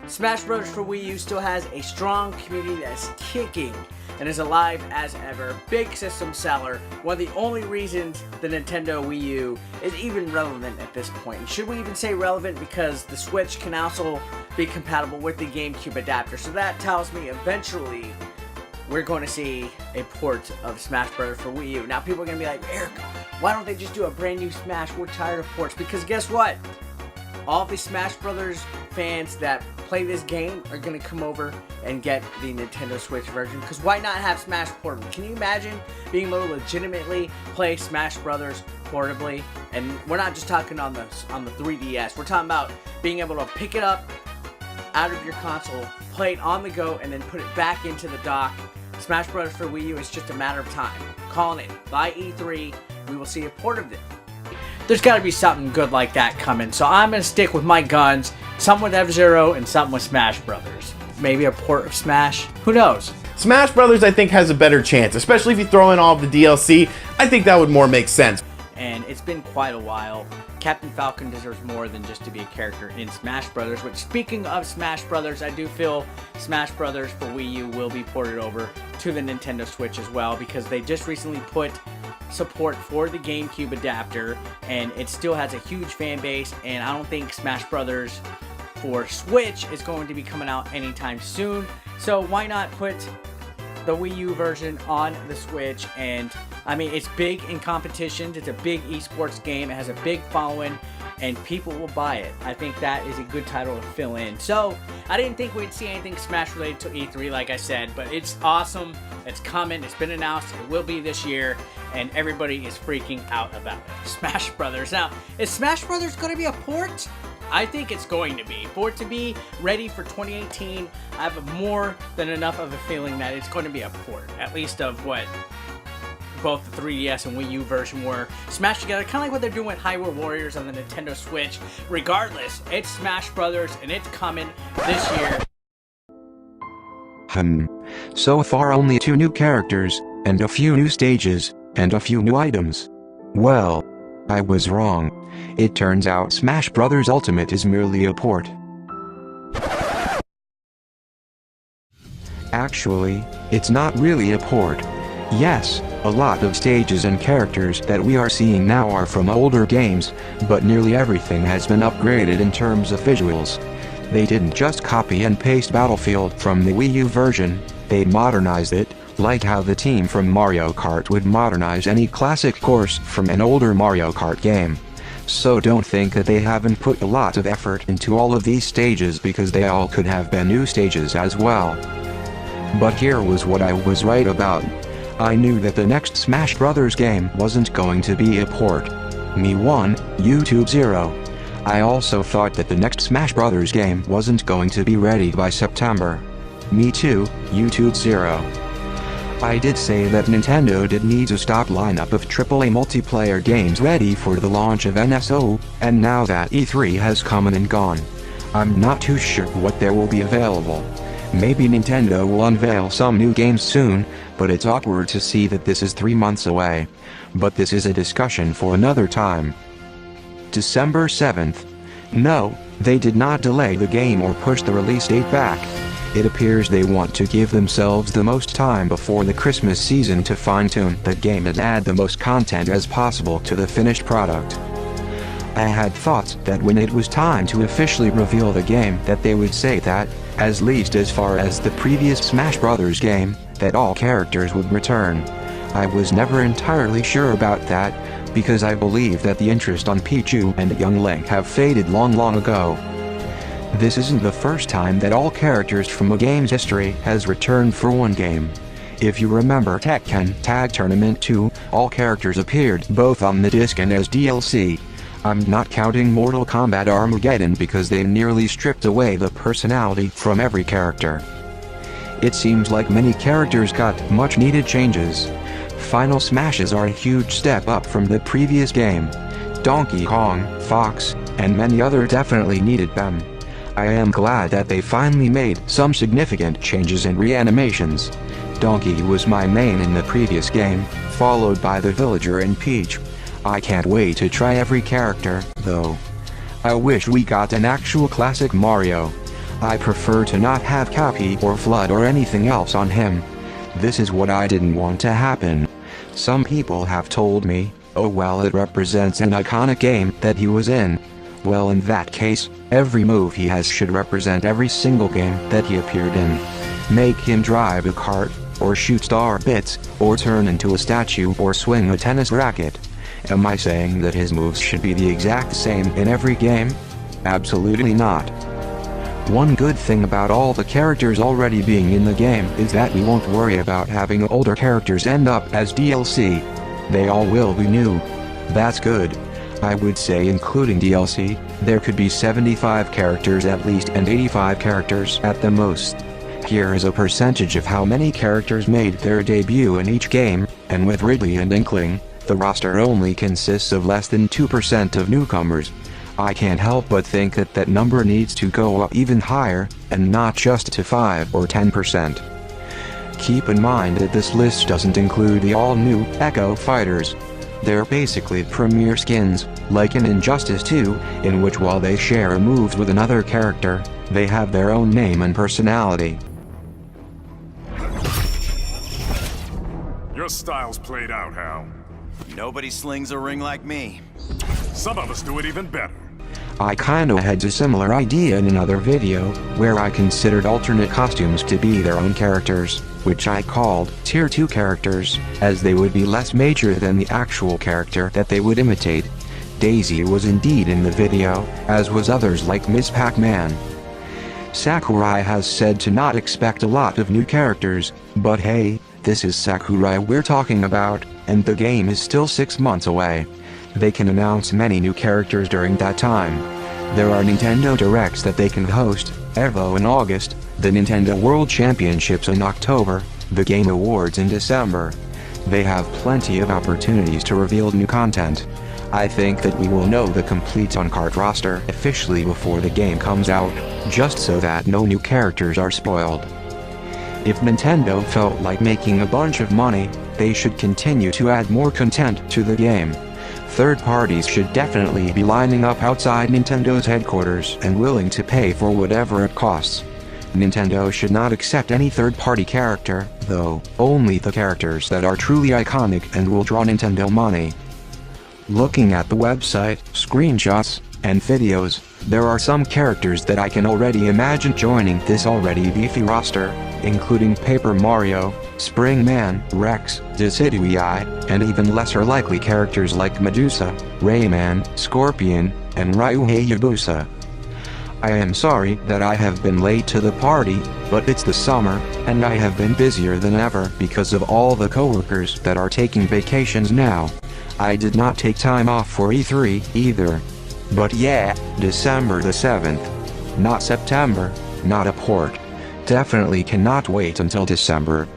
Smash Bros. For Wii U still has a strong community that's kicking and is alive as ever. Big system seller. One of the only reasons the Nintendo Wii U is even relevant at this point. And should we even say relevant, because the Switch can also be compatible with the GameCube adapter. So that tells me eventually we're going to see a port of Smash Bros. For Wii U. Now people are going to be like, Eric, why don't they just do a brand new Smash? We're tired of ports. Because guess what? All the Smash Brothers fans that play this game are going to come over and get the Nintendo Switch version. Because why not have Smash portable? Can you imagine being able to legitimately play Smash Brothers portably? And we're not just talking on the 3DS. We're talking about being able to pick it up out of your console, play it on the go, and then put it back into the dock. Smash Bros. For Wii U is just a matter of time. Calling it. By E3, we will see a port of it. There's got to be something good like that coming, so I'm going to stick with my guns. Something with F-Zero and something with Smash Brothers. Maybe a port of Smash? Who knows? Smash Brothers, I think, has a better chance, especially if you throw in all of the DLC. I think that would more make sense. And it's been quite a while. Captain Falcon deserves more than just to be a character in Smash Brothers. Which, speaking of Smash Brothers, I do feel Smash Brothers for Wii U will be ported over to the Nintendo Switch as well, because they just recently put support for the GameCube adapter, and it still has a huge fan base, and I don't think Smash Brothers for Switch is going to be coming out anytime soon. So why not put the Wii U version on the Switch? And I mean, it's big in competitions. It's a big esports game. It has a big following, and people will buy it. I think that is a good title to fill in. So I didn't think we'd see anything Smash related to E3, like I said, but it's awesome. It's coming. It's been announced. It will be this year, and everybody is freaking out about it. Smash Brothers. Now, is Smash Brothers going to be a port? I think it's going to be. For it to be ready for 2018, I have more than enough of a feeling that it's going to be a port, at least of what both the 3DS and Wii U version were smashed together, kind of like what they're doing with Hyrule Warriors on the Nintendo Switch. Regardless, it's Smash Brothers, and it's coming this year. So far only 2 new characters, and a few new stages, and a few new items. Well, I was wrong. It turns out Smash Bros. Ultimate is merely a port. Actually, it's not really a port. Yes, a lot of stages and characters that we are seeing now are from older games, but nearly everything has been upgraded in terms of visuals. They didn't just copy and paste Battlefield from the Wii U version, they modernized it, like how the team from Mario Kart would modernize any classic course from an older Mario Kart game. So don't think that they haven't put a lot of effort into all of these stages, because they all could have been new stages as well. But here was what I was right about. I knew that the next Smash Bros. Game wasn't going to be a port. Me 1, YouTube 0. I also thought that the next Smash Bros. Game wasn't going to be ready by September. Me 2, YouTube 0. I did say that Nintendo did need a stock lineup of AAA multiplayer games ready for the launch of NSO, and now that E3 has come and gone, I'm not too sure what there will be available. Maybe Nintendo will unveil some new games soon, but it's awkward to see that this is 3 months away. But this is a discussion for another time. December 7th. No, they did not delay the game or push the release date back. It appears they want to give themselves the most time before the Christmas season to fine-tune the game and add the most content as possible to the finished product. I had thought that when it was time to officially reveal the game that they would say that, at least as far as the previous Smash Bros. Game, that all characters would return. I was never entirely sure about that, because I believe that the interest on Pichu and Young Link have faded long ago. This isn't the first time that all characters from a game's history has returned for one game. If you remember Tekken Tag Tournament 2, all characters appeared both on the disc and as DLC. I'm not counting Mortal Kombat Armageddon because they nearly stripped away the personality from every character. It seems like many characters got much needed changes. Final Smashes are a huge step up from the previous game. Donkey Kong, Fox, and many other definitely needed them. I am glad that they finally made some significant changes and reanimations. Donkey was my main in the previous game, followed by the Villager and Peach. I can't wait to try every character, though. I wish we got an actual classic Mario. I prefer to not have Cappy or Flood or anything else on him. This is what I didn't want to happen. Some people have told me, oh well, it represents an iconic game that he was in. Well, in that case, every move he has should represent every single game that he appeared in. Make him drive a cart, or shoot star bits, or turn into a statue, or swing a tennis racket. Am I saying that his moves should be the exact same in every game? Absolutely not. One good thing about all the characters already being in the game is that we won't worry about having older characters end up as DLC. They all will be new. That's good. I would say, including DLC, there could be 75 characters at least and 85 characters at the most. Here is a percentage of how many characters made their debut in each game, and with Ridley and Inkling, the roster only consists of less than 2% of newcomers. I can't help but think that that number needs to go up even higher, and not just to 5 or 10%. Keep in mind that this list doesn't include the all-new Echo Fighters. They're basically premier skins, like in Injustice 2, in which while they share moves with another character, they have their own name and personality. Your style's played out, Hal. Nobody slings a ring like me. Some of us do it even better. I kinda had a similar idea in another video, where I considered alternate costumes to be their own characters, which I called Tier 2 characters, as they would be less major than the actual character that they would imitate. Daisy was indeed in the video, as was others like Ms. Pac-Man. Sakurai has said to not expect a lot of new characters, but hey, this is Sakurai we're talking about, and the game is still 6 months away. They can announce many new characters during that time. There are Nintendo Directs that they can host, Evo in August, the Nintendo World Championships in October, the Game Awards in December. They have plenty of opportunities to reveal new content. I think that we will know the complete on-card roster officially before the game comes out, just so that no new characters are spoiled. If Nintendo felt like making a bunch of money, they should continue to add more content to the game. Third parties should definitely be lining up outside Nintendo's headquarters and willing to pay for whatever it costs. Nintendo should not accept any third-party character, though, only the characters that are truly iconic and will draw Nintendo money. Looking at the website, screenshots, and videos, there are some characters that I can already imagine joining this already beefy roster, including Paper Mario, Spring Man, Rex, Decidueye, and even lesser likely characters like Medusa, Rayman, Scorpion, and Ryu Hayabusa. I am sorry that I have been late to the party, but it's the summer, and I have been busier than ever because of all the coworkers that are taking vacations now. I did not take time off for E3 either. But yeah, December the 7th. Not September, not a port. Definitely cannot wait until December.